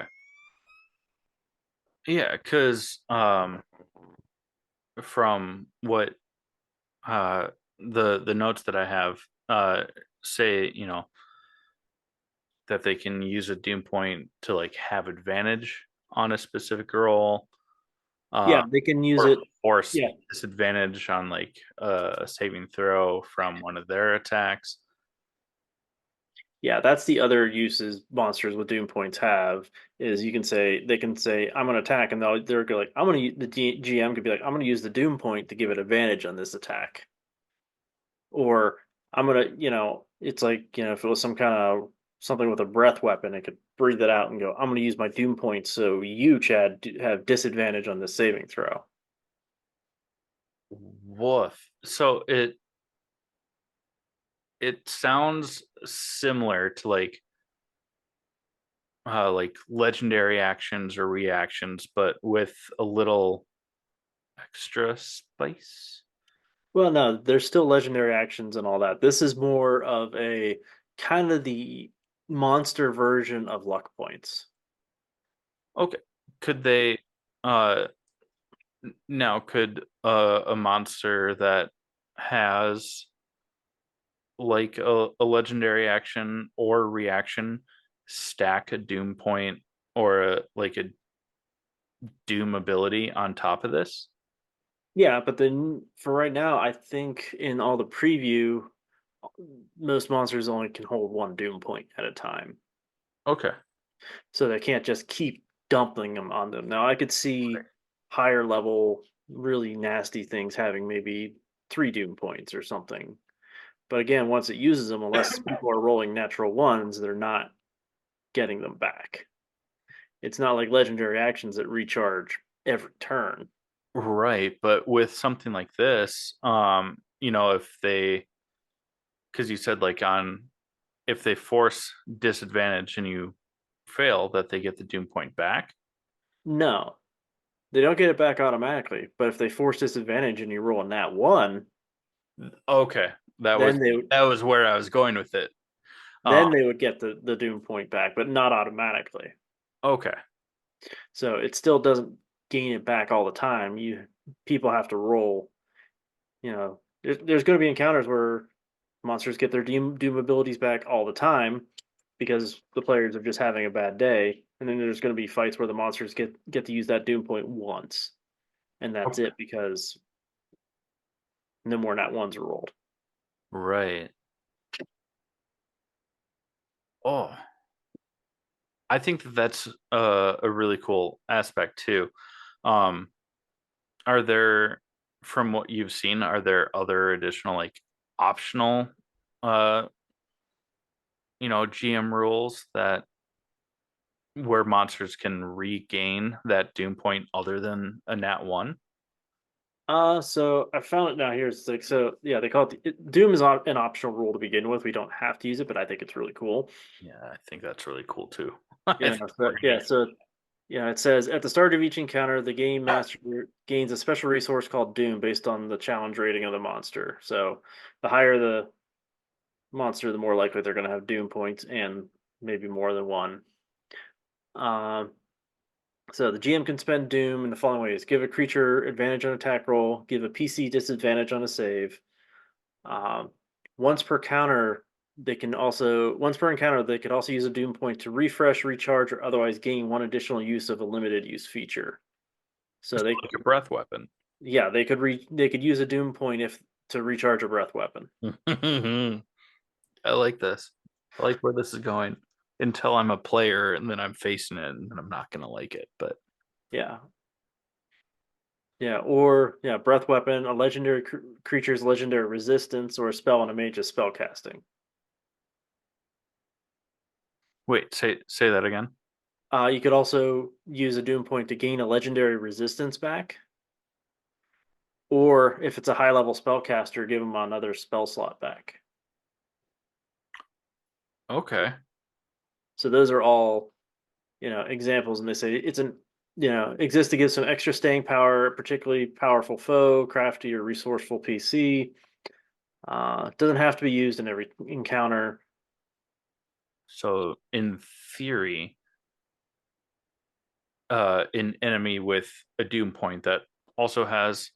B: Yeah, because from what uh, the notes that I have say, that they can use a doom point to like have advantage on a specific roll,
C: Yeah,
B: uh,
C: they can use
B: or
C: it.
B: force
C: Yeah,
B: disadvantage on like a saving throw from one of their attacks.
C: yeah, that's the other uses monsters with Doom points have is they can say I'm gonna attack and they're like I'm gonna the GM could be like I'm gonna use the Doom point to give it advantage on this attack, or I'm gonna it's like if it was some kind of something with a breath weapon, it could breathe it out and go, I'm going to use my doom point so you, Chad, have disadvantage on this saving throw.
B: Woof. So it sounds similar to like legendary actions or reactions, but with a little extra spice.
C: Well, no, there's still legendary actions and all that. This is more of a kind of the monster version of luck points.
B: Okay. Could they uh now could a monster that has like a legendary action or reaction stack a doom point or like a doom ability on top of this?
C: Yeah, but then for right now, I think in all the preview, most monsters only can hold one doom point at a time.
B: Okay.
C: So they can't just keep dumping them on them. Now I could see higher level, really nasty things having maybe three doom points or something. But again, once it uses them, unless people are rolling natural ones, they're not getting them back. It's not like legendary actions that recharge every turn.
B: Right, but with something like this, if they, because you said like on, if they force disadvantage and you fail, that they get the doom point back.
C: No, they don't get it back automatically. But if they force disadvantage and you roll a nat one,
B: Okay, that was
C: then they
B: that was where I was going with it. Uh,
C: then they would get the doom point back, but not automatically.
B: okay,
C: So it still doesn't gain it back all the time. You people have to roll. There's going to be encounters where monsters get their doom abilities back all the time because the players are just having a bad day, and then there's going to be fights where the monsters get to use that doom point once, and that's
B: okay,
C: it because no more nat ones are rolled.
B: right. Oh, I think that that's a really cool aspect too. Um, are there, from what you've seen, are there other additional like optional, uh, GM rules that where monsters can regain that doom point other than a nat one?
C: So I found it now. Here's like so yeah, they call Doom is an optional rule to begin with. We don't have to use it, but I think it's really cool.
B: Yeah, I think that's really cool too. I
C: Yeah,
B: think
C: so, yeah, so yeah, it says at the start of each encounter, the game master gains a special resource called Doom based on the challenge rating of the monster. So the higher the monster, the more likely they're going to have Doom points and maybe more than one. Um, so the GM can spend Doom in the following ways: give a creature advantage on attack roll, give a PC disadvantage on a save. Um, once per counter, once per encounter they could also use a Doom point to refresh, recharge, or otherwise gain one additional use of a limited use feature. So
B: it's
C: they
B: like a breath weapon.
C: yeah, they could use a Doom point if to recharge a breath weapon.
B: I like this. I like where this is going until I'm a player and then I'm facing it and then I'm not gonna like it. But
C: Yeah. Yeah, or yeah, breath weapon, a legendary creature's legendary resistance, or a spell on a mage's spell casting.
B: wait, say that again.
C: You could also use a Doom point to gain a legendary resistance back, or if it's a high level spellcaster, give them another spell slot back.
B: Okay.
C: So those are all examples, and they say it's an exists to give some extra staying power, particularly powerful foe, crafty or resourceful PC. It doesn't have to be used in every encounter.
B: So in theory, an enemy with a doom point that also has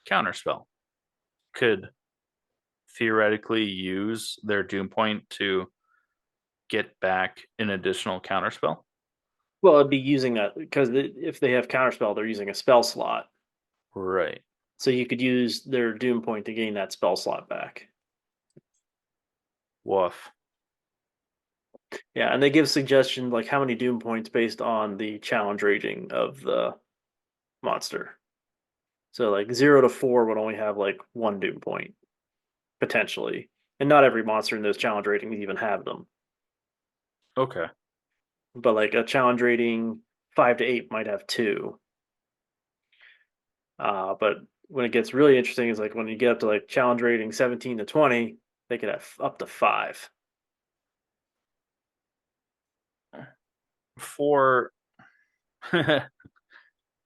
B: counterspell could theoretically use their doom point to get back an additional counterspell.
C: Well, it'd be using that because if they have counterspell, they're using a spell slot.
B: Right.
C: So you could use their Doom point to gain that spell slot back.
B: Woof.
C: Yeah, and they give suggestions like how many Doom points based on the challenge rating of the monster. So like 0 to 4 would only have like one Doom point potentially, and not every monster in those challenge ratings even have them.
B: Okay.
C: But like a challenge rating 5 to 8 might have two. But when it gets really interesting is like when you get up to like challenge rating 17 to 20, they could have up to five.
B: For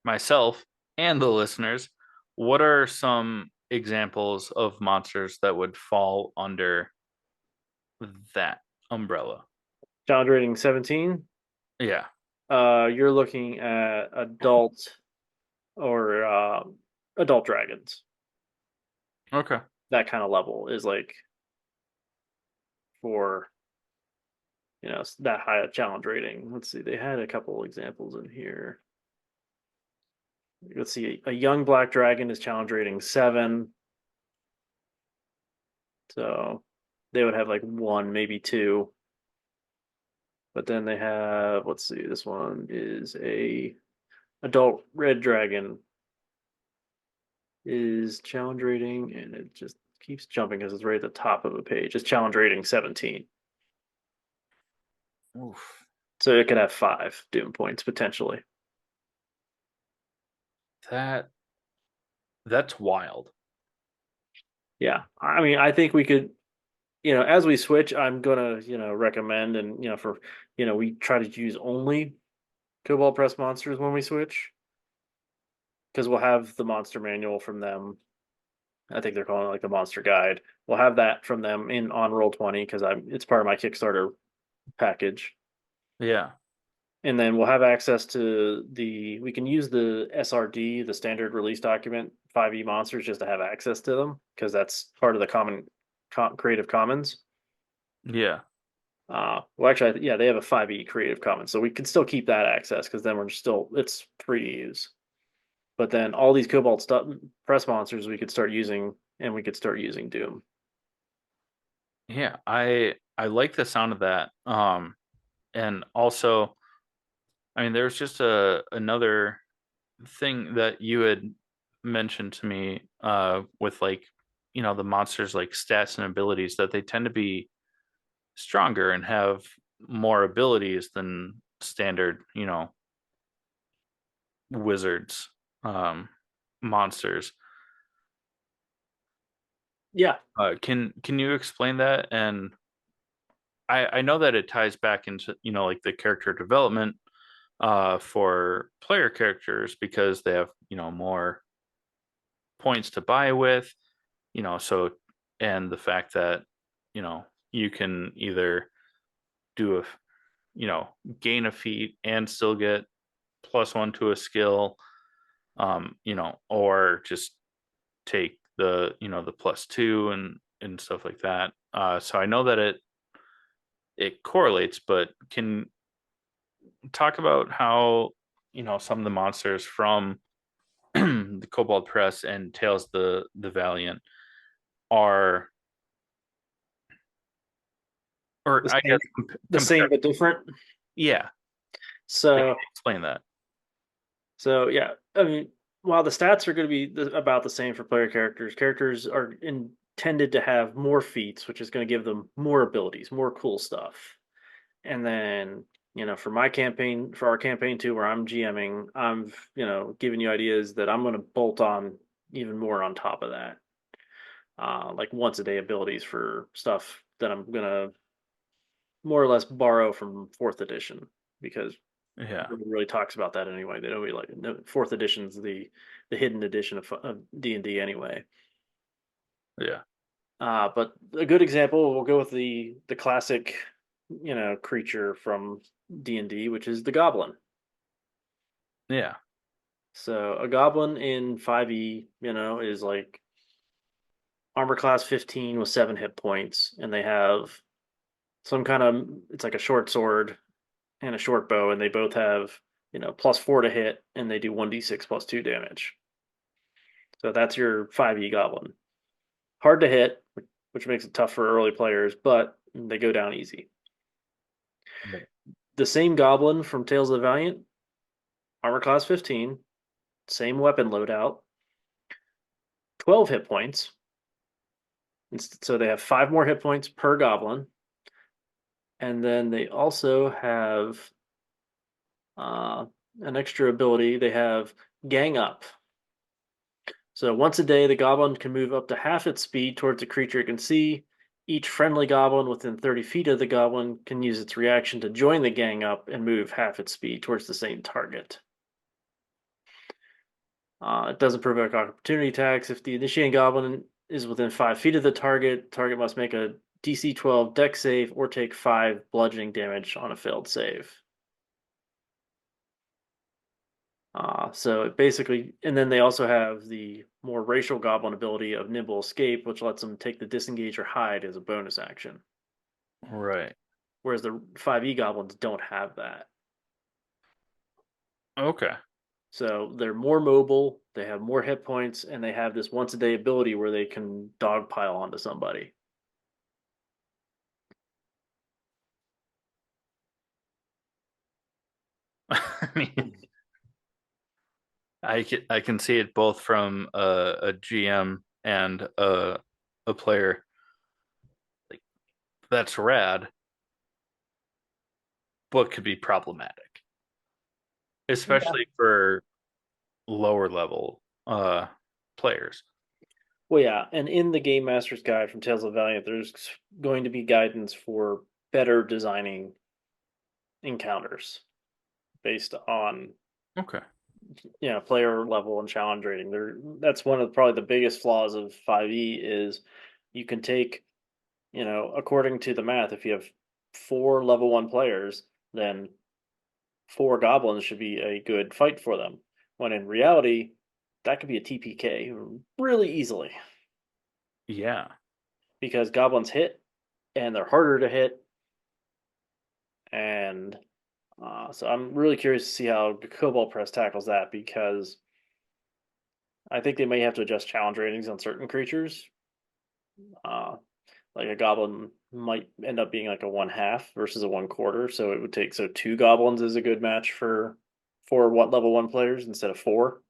B: myself and the listeners, what are some examples of monsters that would fall under that umbrella?
C: Challenge rating 17,
B: Yeah.
C: you're looking at or adult dragons.
B: Okay.
C: That kind of level is like for that high a challenge rating. Let's see, they had a couple examples in here. Let's see, a young black dragon is challenge rating 7, so they would have like one, maybe two. But then they have, let's see, this one is a adult red dragon is challenge rating, and it just keeps jumping because it's right at the top of the page. It's challenge rating 17.
B: Oof.
C: So it could have 5 doom points potentially.
B: That that's wild.
C: Yeah. I mean, I think we could, as we switch, I'm gonna, recommend and we try to use only Cobalt Press monsters when we switch. Because we'll have the monster manual from them. I think they're calling it like the monster guide. We'll have that from them in on Roll 20 because it's part of my Kickstarter package.
B: Yeah.
C: And then we'll have access to we can use the SRD, the standard release document, 5e monsters just to have access to them because that's part of the Creative Commons.
B: Yeah.
C: Well, actually, yeah, they have a 5e Creative Commons, so we can still keep that access because then it's free to use. But then all these Cobalt stuff, press monsters, we could start using, and we could start using Doom.
B: Yeah. I like the sound of that. And also, I mean, there's just another thing that you had mentioned to me with like, the monsters like stats and abilities that they tend to be stronger and have more abilities than standard, wizards monsters.
C: Yeah,
B: Can you explain that? And I know that it ties back into, like the character development for player characters because they have, more points to buy with, so and the fact that, you can either do a, gain a feat and still get +1 to a skill, or just take the, the +2 and stuff like that. So I know that it correlates, but can talk about how, some of the monsters from the Cobalt Press and Tails the Valiant are, or
C: the
B: I
C: same,
B: guess
C: the
B: compare.
C: same but different.
B: Yeah, like,
C: So,
B: explain that.
C: yeah, I mean, while the stats are going to be about the same for player characters, characters are intended to have more feats, which is going to give them more abilities, more cool stuff. And then, for our campaign too, where I'm GMing, I'm, giving you ideas that I'm going to bolt on even more on top of that. Like once a day abilities for stuff that I'm going to more or less borrow from fourth edition because
B: Yeah,
C: nobody really talks about that anyway. They don't really like no, fourth edition's the hidden edition of D&D anyway.
B: yeah,
C: But a good example, we'll go with the classic, creature from D&D, which is the goblin.
B: yeah,
C: So a goblin in 5e, is like armor class 15 with 7 hit points, and they have some kind of it's like a short sword and a short bow, and they both have +4 to hit, and they do 1d6 +2 damage. So that's your 5e goblin. Hard to hit, which makes it tough for early players, but they go down easy.
B: right.
C: The same goblin from Tales of the Valiant, armor class 15, same weapon loadout, 12 hit points. So they have 5 more hit points per goblin, And then they also have uh, an extra ability. They have Gang Up. So once a day, the goblin can move up to half its speed towards a creature it can see. Each friendly goblin within 30 feet of the goblin can use its reaction to join the gang up and move half its speed towards the same target. It doesn't provoke opportunity attacks. If the initiating goblin is within 5 feet of the target must make a DC 12 dex save or take 5 bludgeoning damage on a failed save. So it basically, and then they also have the more racial goblin ability of Nimble Escape, which lets them take the disengage or hide as a bonus action.
B: Right.
C: Whereas the 5e goblins don't have that.
B: Okay.
C: So they're more mobile, they have more hit points, and they have this once a day ability where they can dogpile onto somebody.
B: I mean, I can see it both from a GM and a player. Like, that's rad, but could be problematic,
C: Yeah.
B: especially for lower level players.
C: Well, yeah, and in the Game Master's Guide from Tales of Valiant, there's going to be guidance for better designing encounters based on
B: Okay.
C: player level and challenge rating. That's one of probably the biggest flaws of 5e is you can take, according to the math, if you have 4 level 1 players, then 4 goblins should be a good fight for them. When in reality, that could be a TPK really easily
B: Yeah.
C: because goblins hit and they're harder to hit. And so I'm really curious to see how Cobalt Press tackles that because I think they may have to adjust challenge ratings on certain creatures. Uh, like a goblin might end up being like a 1/2 versus a 1/4. So it would take 2 goblins is a good match for what level 1 players instead of 4,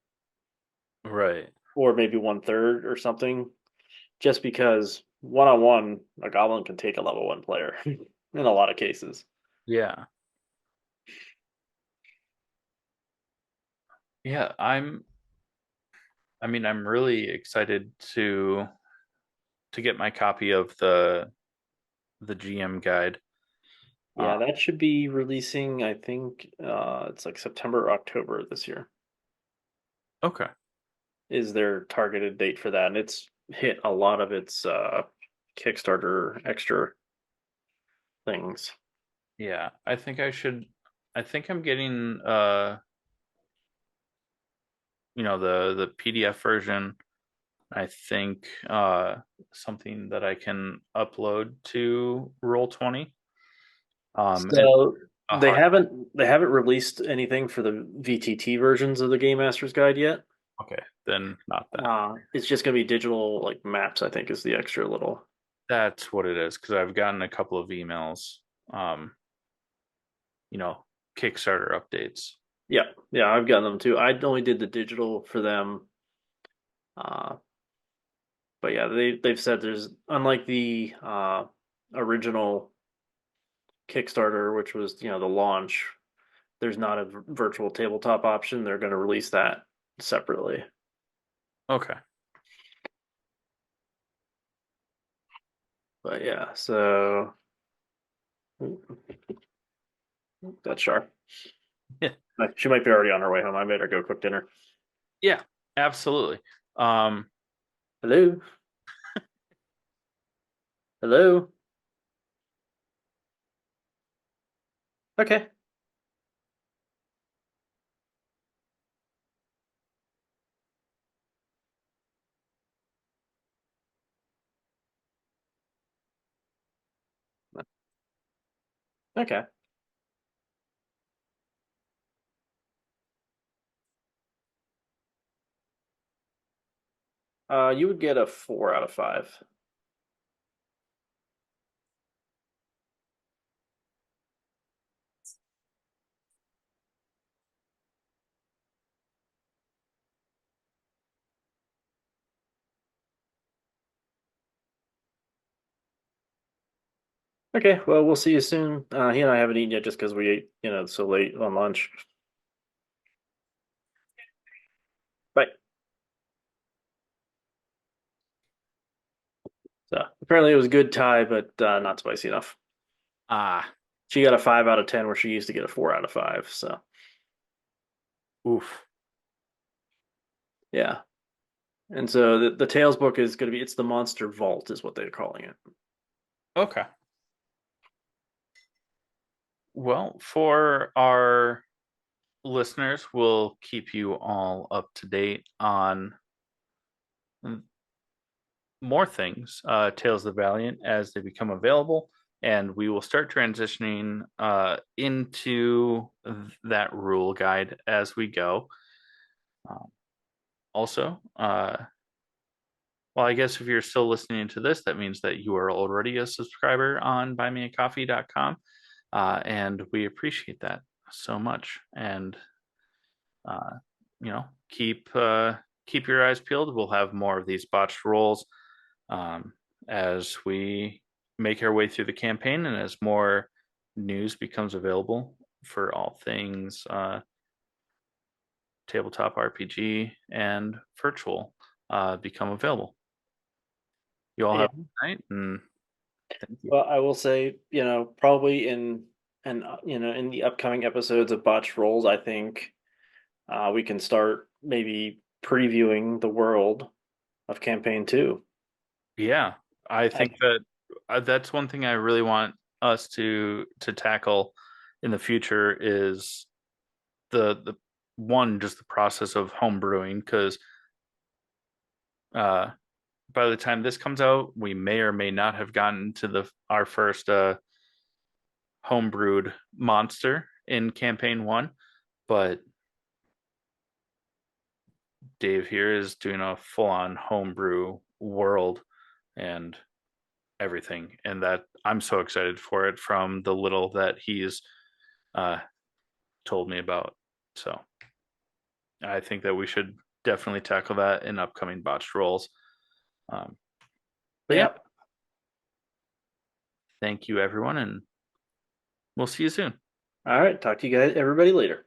B: Right.
C: or maybe 1/3 or something. Just because 1-on-1 a goblin can take a level 1 player in a lot of cases.
B: Yeah. Yeah. I'm really excited to get my copy of the GM guide. Uh,
C: Yeah, that should be releasing. I think it's like September or October this year
B: okay.
C: is their targeted date for that, and it's hit a lot of its Kickstarter extra things.
B: Yeah. I think I'm getting the PDF version. I think something that I can upload to Roll20. And
C: So
B: a hard
C: they haven't released anything for the VTT versions of the Game Master's Guide yet.
B: okay, then not that.
C: It's just gonna be digital like maps. I think is the extra little.
B: That's what it is because I've gotten a couple of emails, um, Kickstarter updates.
C: Yeah, yeah, I've gotten them too. I only did the digital for them. Uh, but yeah, they've said there's unlike the original Kickstarter, which was the launch. There's not a virtual tabletop option. They're going to release that separately.
B: Okay.
C: But yeah, so that's Char.
B: Yeah.
C: She might be already on her way home. I made her go cook dinner.
B: Yeah, absolutely. Um,
C: Hello, hello. Okay. Okay. You would get a 4 out of 5. Okay, well, we'll see you soon. He and I haven't eaten yet just because we ate, so late on lunch. Bye. So apparently it was a good tie, but not spicy enough.
B: Ah,
C: She got a 5 out of 10 where she used to get a 4 out of 5. So
B: oof.
C: yeah. And so the Tales book is going to be, it's the Monster Vault, is what they're calling it.
B: Okay. Well, for our listeners, we'll keep you all up to date on more things, Tales of the Valiant, as they become available. And we will start transitioning into that rule guide as we go. Also, well, I guess if you're still listening to this, that means that you are already a subscriber on buymeacoffee.com. And we appreciate that so much. And, uh, keep your eyes peeled. We'll have more of these botched rolls um, as we make our way through the campaign and as more news becomes available for all things tabletop RPG and virtual become available. You all
C: Yeah.
B: have a good night and thank you.
C: Well, I will say, probably in the upcoming episodes of Botched Rolls, I think we can start maybe previewing the world of campaign 2.
B: Yeah, I
C: I,
B: think that that's one thing I really want us to tackle in the future is the one just the process of home brewing because uh by the time this comes out, we may or may not have gotten to the our first homebrewed monster in campaign 1, but Dave here is doing a full-on homebrew world and everything, and that I'm so excited for it from the little that he's uh, told me about. So I think that we should definitely tackle that in upcoming botched rolls. But yeah,
C: yep.
B: thank you everyone, and we'll see you soon.
C: All right. Talk to you guys, everybody later.